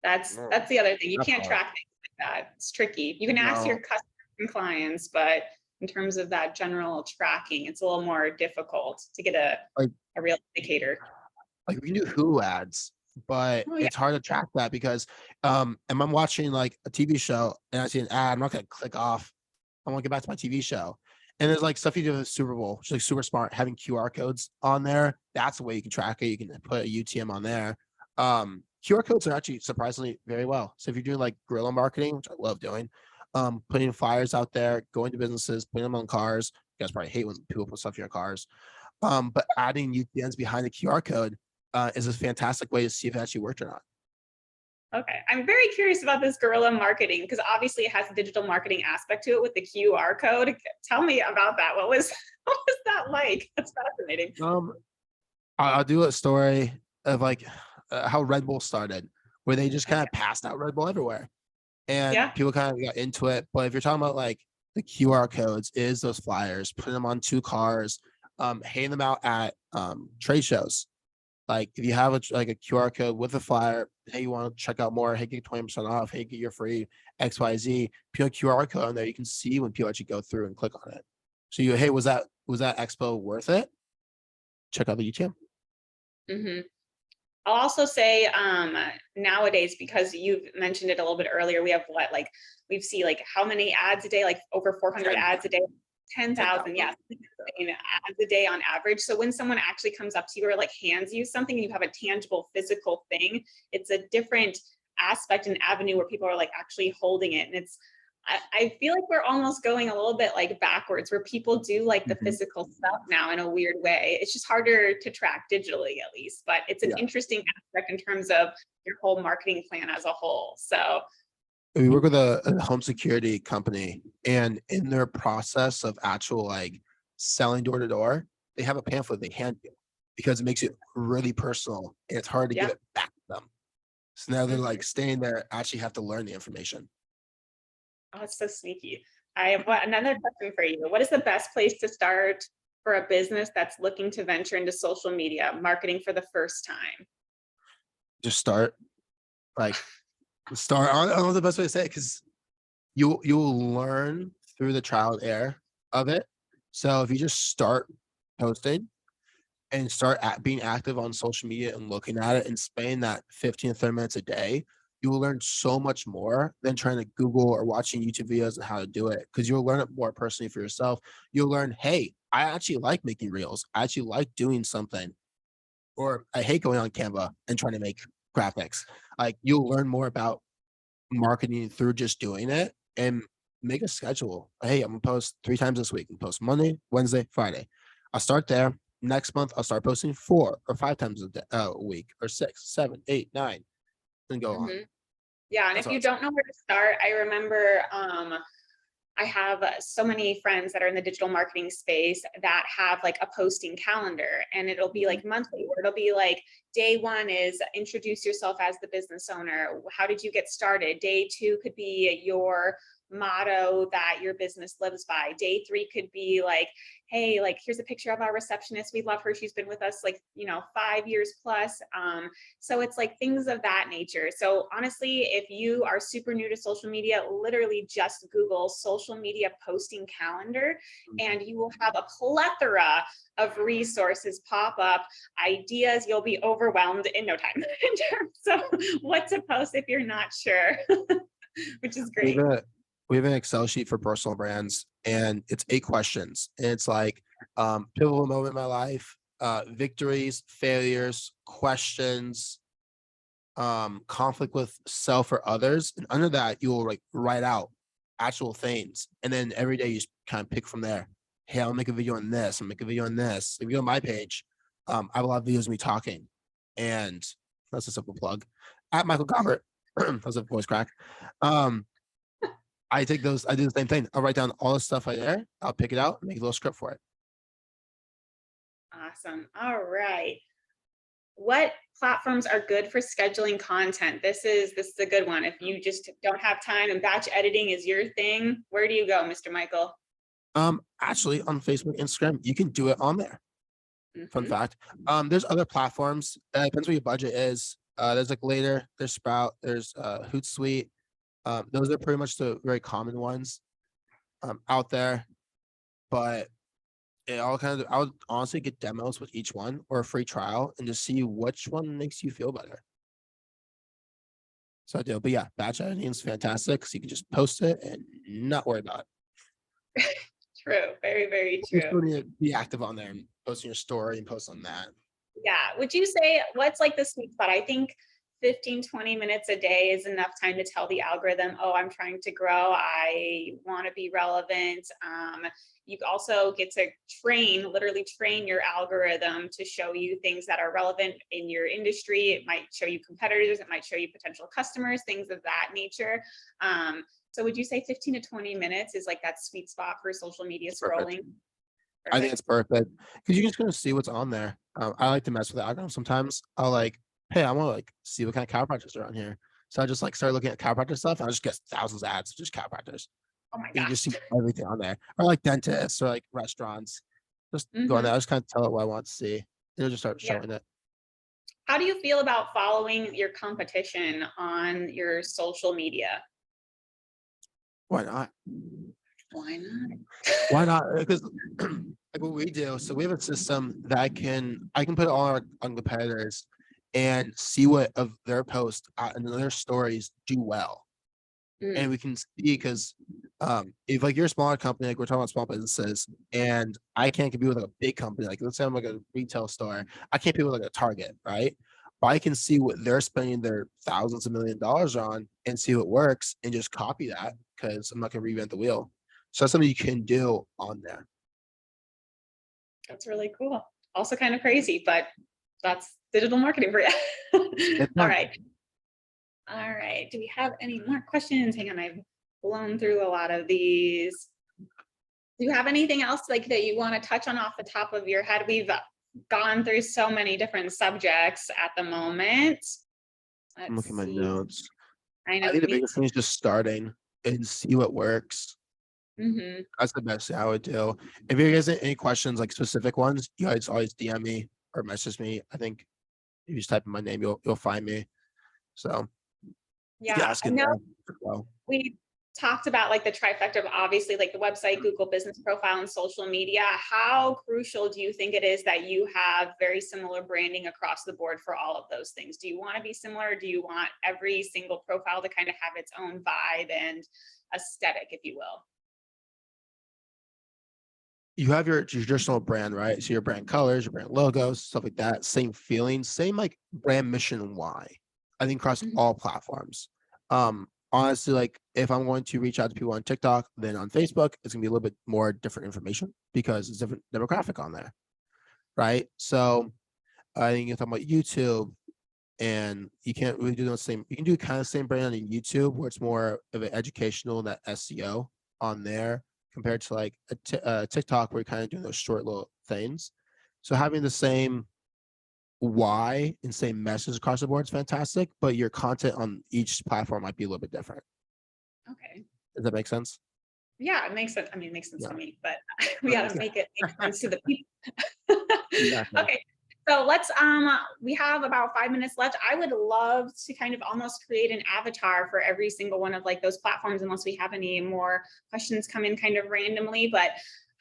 that's No, the other thing. You that's can't hard. track things like that. It's tricky. You can ask your No, customers and clients, but in terms of that general tracking, it's a little more difficult to get like a real indicator. like we can do Hulu ads, but Oh yeah, it's hard to track that because and I'm watching like a TV show and I see an ad, I'm not gonna click off. I want to get back to my TV show. And there's like stuff you do with the Super Bowl, which is like super smart, having QR codes on there. That's the way you can track it. You can put a UTM on there. QR codes are actually surprisingly very well. So if you're doing like guerrilla marketing, which I love doing, putting flyers out there, going to businesses, putting them on cars. You guys probably hate when people put stuff in your cars. But adding UTMs behind the QR code is a fantastic way to see if it actually worked or not. okay. I'm very curious about this guerrilla marketing because obviously it has a digital marketing aspect to it with the QR code. Tell me about that. What was that like? That's fascinating. I'll do a story of like how Red Bull started, where they just kind Okay. of passed out Red Bull everywhere, and Yeah. people kind of got into it. But if you're talking about like the QR codes, is those flyers, putting them on 2 cars, handing them out at trade shows. Like if you have like a QR code with a flyer, hey, you want to check out more? Hey, get 20% off. Hey, get your free XYZ. Put a QR code on there. You can see when people actually go through and click on it. So hey, was that expo worth it? Check out the UTM. Hmm. I'll also say nowadays, because you've mentioned it a little bit earlier, we have like we've seen like how many ads a day, like over 400 ads a day, 10,000, yes, ads a day on average. So when someone actually comes up to you or like hands you something and you have a tangible physical thing, it's a different aspect and avenue where people are like actually holding it. And I feel like we're almost going a little bit like backwards where people do like the Mhm. physical stuff now in a weird way. It's just harder to track digitally at least, but it's an Yeah. interesting aspect in terms of your whole marketing plan as a whole. So We work with a home security company, and in their process of actual like selling door to door, they have a pamphlet they hand you because it makes it really personal and it's hard to give yeah. it back to them. So now they're Mhm. like staying there, actually have to learn the information. Oh, it's so sneaky. I have another question for you. What is the best place to start for a business that's looking to venture into social media marketing for the first time? Just start like start. I don't know the best way to say it because you'll learn through the trial and error of it. So if you just start posting and start being active on social media and looking at it and spending that 15 to 30 minutes a day, you will learn so much more than trying to Google or watching YouTube videos on how to do it because you'll learn it more personally for yourself. You'll learn, hey, I actually like making reels. I actually like doing something, or I hate going on Canva and trying to make graphics. Like you'll learn more about marketing through just doing it and make a schedule. Hey, I'm gonna post 3 times this week. Post Monday, Wednesday, Friday. I'll start there. Next month, I'll start posting 4 or 5 times a week, or 6, 7, 8, 9, and go on. Mhm. Yeah, and That's if what you I'd say. don't know where to start, I remember I have so many friends that are in the digital marketing space that have like a posting calendar, and it'll be like monthly, or it'll be like day one is introduce yourself as the business owner. How did you get started? Day two could be your motto that your business lives by. Day three could be like, hey, like here's a picture of our receptionist. We love her. She's been with us like, 5 years plus. So it's like things of that nature. So honestly, if you are super new to social media, literally just Google social media posting calendar, and you will have a plethora of resources pop up, ideas. You'll be overwhelmed in no time in terms of what to post if you're not sure, which is We great. have a we have an Excel sheet for personal brands, and it's 8 questions. And it's like pivotal moment in my life, victories, failures, questions, conflict with self or others, and under that you will like write out actual things, and then every day you just kind of pick from there. Hey, I'll make a video on this. I'll make a video on this. If you go on my page, I have a lot of videos of me talking, and that's a simple plug at Michael Gombert. That's a voice crack. Um, I take those. I do the same thing. I'll write down all the stuff right there. I'll pick it out, make a little script for it. Awesome. All right. what platforms are good for scheduling content? This is a good one. If you just don't have time and batch editing is your thing, where do you go, Mr. Michael? Actually on Facebook, Instagram, you can do it on there. Fun Mhm. fact. There's other platforms. Depends what your budget is. There's like Later, there's Sprout, there's Hootsuite. Those are pretty much the very common ones out there. But it all kind of, I would honestly get demos with each one or a free trial and just see which one makes you feel better. So I do. But yeah, batch editing is fantastic. So you can just post it and not worry about it. True. Very, very You true. still need to be active on there and posting your story and post on that. Yeah. Would you say what's like the sweet spot? I think 15, 20 minutes a day is enough time to tell the algorithm, oh, I'm trying to grow. I want to be relevant. You also get to literally train your algorithm to show you things that are relevant in your industry. It might show you competitors, it might show you potential customers, things of that nature. So would you say 15 to 20 minutes is like that sweet spot for social media Perfect. scrolling? I think Perfect. it's perfect because you can just kind of see what's on there. I like to mess with the algorithm sometimes. I'll like, hey, I want to like see what kind of chiropractors are on here. So I just like start looking at chiropractor stuff. And I just get thousands of ads of just chiropractors. Oh my You can gosh. just see everything on there, or like dentists or like restaurants. Just go on Mhm. there. I just kind of tell it what I want to see. It'll just start Yeah. showing it. How do you feel about following your competition on your social media? Why not? Why not? Why not? Because like what we do, so we have a system that I can put all our on competitors and see what of their posts and their stories do well. And Mm, we can see because if like you're a smaller company, like we're talking about small businesses, and I can't compete with like a big company, like let's say I'm like a retail store, I can't compete with like a Target, right? But I can see what they're spending their thousands of $1 million on and see what works and just copy that because I'm not gonna reinvent the wheel. So that's something you can do on there. that's really cool. Also kind of crazy, but that's digital marketing for you. It's All fun. right. All right. Do we have any more questions? Hang on, I've blown through a lot of these. Do you have anything else like that you want to touch on off the top of your head? We've gone through so many different subjects at the moment. I'm Let's looking at my see. notes. I I know think the me. biggest thing is just starting and see what works. Mhm. That's the best thing I would do. If you guys have any questions, like specific ones, you guys always DM me or message me. I think if you just type in my name, you'll find me. So you can Yeah, ask I in know there as well. we talked about like the trifecta of obviously like the website, Google business profile, and social media. How crucial do you think it is that you have very similar branding across the board for all of those things? Do you want to be similar? Or do you want every single profile to kind of have its own vibe and aesthetic, if you will? You have your traditional brand, right? So your brand colors, your brand logos, stuff like that. Same feeling, same like brand mission and why. I think across Mhm. all platforms. Honestly, like if I'm going to reach out to people on TikTok, then on Facebook, it's gonna be a little bit more different information because it's different demographic on there, right? So I think you're talking about YouTube, and you can't really do the same. You can do kind of the same brand on YouTube where it's more of an educational that SEO on there compared to like a TikTok where you're kind of doing those short little things. So having the same why and same message across the board is fantastic, but your content on each platform might be a little bit different. Okay. Does that make sense? Yeah, it makes sense. I mean, it makes sense to Yeah. me, but we got to make it make sense to the people. Exactly. Okay. So we have about 5 minutes left. I would love to kind of almost create an avatar for every single one of like those platforms, unless we have any more questions come in kind of randomly. But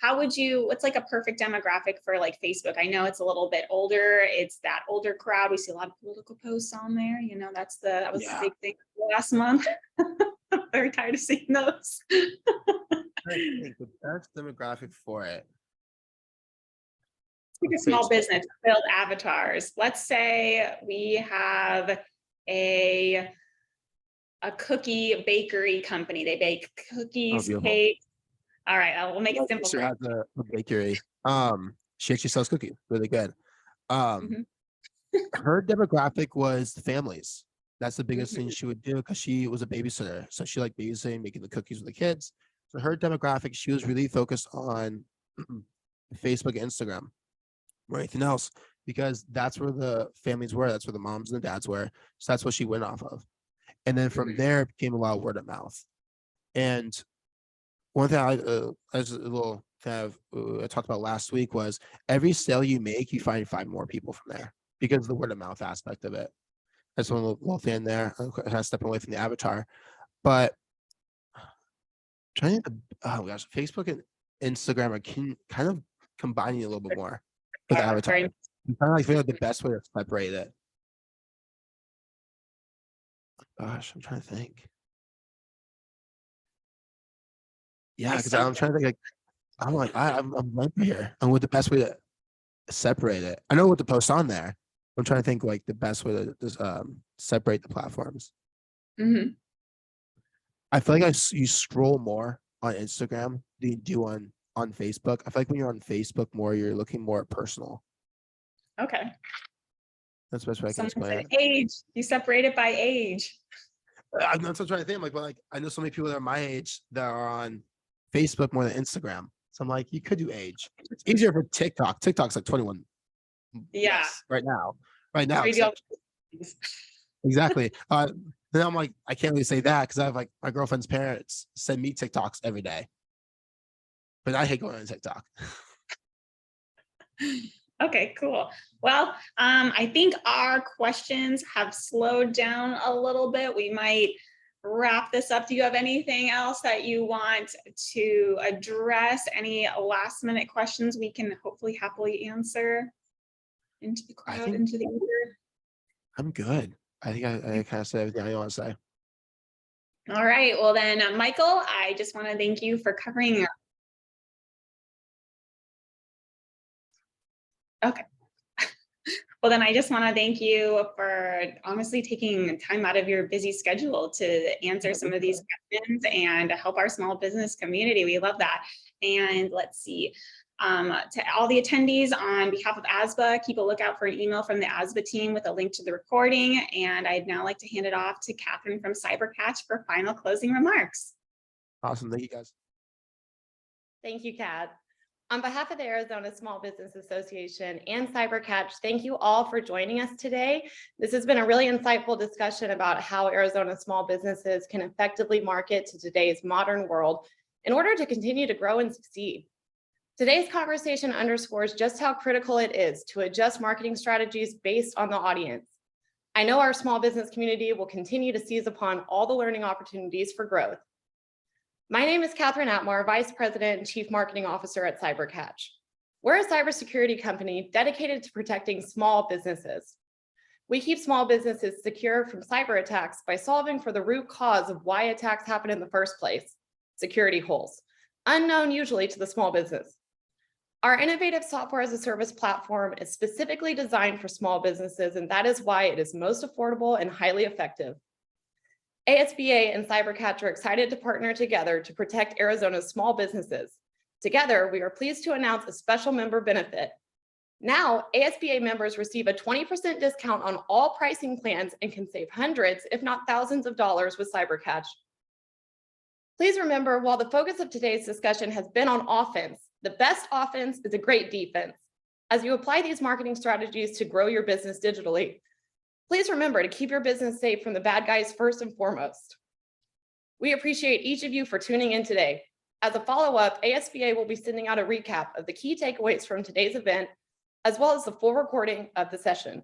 what's like a perfect demographic for like Facebook? I know it's a little bit older. It's that older crowd. We see a lot of political posts on there. You know, that was the Yeah. big thing last month. I'm very tired of seeing those. I think the best demographic for it Like on a small Facebook. business, build avatars. Let's say we have a cookie bakery company. They bake Oh, cookies, beautiful. cake. All right, we'll make My it simple sister for you. has a bakery. She actually sells cookies, really good. Um, Mhm, her demographic was the families. That's the biggest thing mhm, she would do because she was a babysitter. So she liked babysitting, making the cookies with the kids. So her demographic, she was really focused on Facebook and Instagram or anything else. because that's where the families were. That's where the moms and the dads were. So that's what she went off of. And then from there it became a lot of word of mouth. And one thing as a little kind of I talked about last week was every sale you make, you find more people from there because of the word of mouth aspect of it. That's one little thing there. I'm kind of stepping away from the avatar, but trying to, oh gosh, Facebook and Instagram are kind of combining a little bit more with the avatar. Very- I'm trying to like figure out the best way to separate it. Gosh, I'm trying to think. Yeah, because I'm trying to think like I'm right here. And what the best way to separate it? I know what to post on there. I'm trying to think like the best way to just separate the platforms. Mhm. I feel like you scroll more on Instagram than you do on Facebook. I feel like when you're on Facebook more, you're looking more personal. Okay. That's the best way I can Someone explain said it. age. You separate it by age. I'm not trying to think. But like I know so many people that are my age that are on Facebook more than Instagram. So I'm like, you could do age. It's easier for TikTok. TikTok's like 21. Yeah. Yes, right now. Right now. Crazy except- Exactly. Then I'm like, I can't really say that because I have like my girlfriend's parents send me TikToks every day. But I hate going on TikTok. Okay, cool. Well, I think our questions have slowed down a little bit. We might wrap this up. Do you have anything else that you want to address? Any last minute questions we can hopefully happily answer into the crowd, think- into the ether? I'm good. I think I kind of said everything I want to say. All right, well then, Michael, I just want to thank you for covering. Okay. Well, then I just want to thank you for honestly taking time out of your busy schedule to answer some of these questions and to help our small business community. We love that. And let's see, to all the attendees on behalf of ASBA, keep a lookout for an email from the ASBA team with a link to the recording. And I'd now like to hand it off to Catherine from CyberCatch for final closing remarks. Awesome. Thank you guys. Thank you, Kat. On behalf of the Arizona Small Business Association and CyberCatch, thank you all for joining us today. This has been a really insightful discussion about how Arizona small businesses can effectively market to today's modern world in order to continue to grow and succeed. Today's conversation underscores just how critical it is to adjust marketing strategies based on the audience. I know our small business community will continue to seize upon all the learning opportunities for growth. My name is Catherine Atmar, Vice President and Chief Marketing Officer at CyberCatch. We're a cybersecurity company dedicated to protecting small businesses. We keep small businesses secure from cyber attacks by solving for the root cause of why attacks happen in the first place, security holes, unknown usually to the small business. Our innovative software as a service platform is specifically designed for small businesses, and that is why it is most affordable and highly effective. ASBA and CyberCatch are excited to partner together to protect Arizona's small businesses. Together, we are pleased to announce a special member benefit. Now, ASBA members receive a 20% discount on all pricing plans and can save hundreds, if not thousands of dollars with CyberCatch. Please remember, while the focus of today's discussion has been on offense, the best offense is a great defense. As you apply these marketing strategies to grow your business digitally, please remember to keep your business safe from the bad guys first and foremost. We appreciate each of you for tuning in today. As a follow-up, ASBA will be sending out a recap of the key takeaways from today's event, as well as the full recording of the session.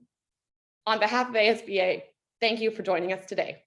On behalf of ASBA, thank you for joining us today.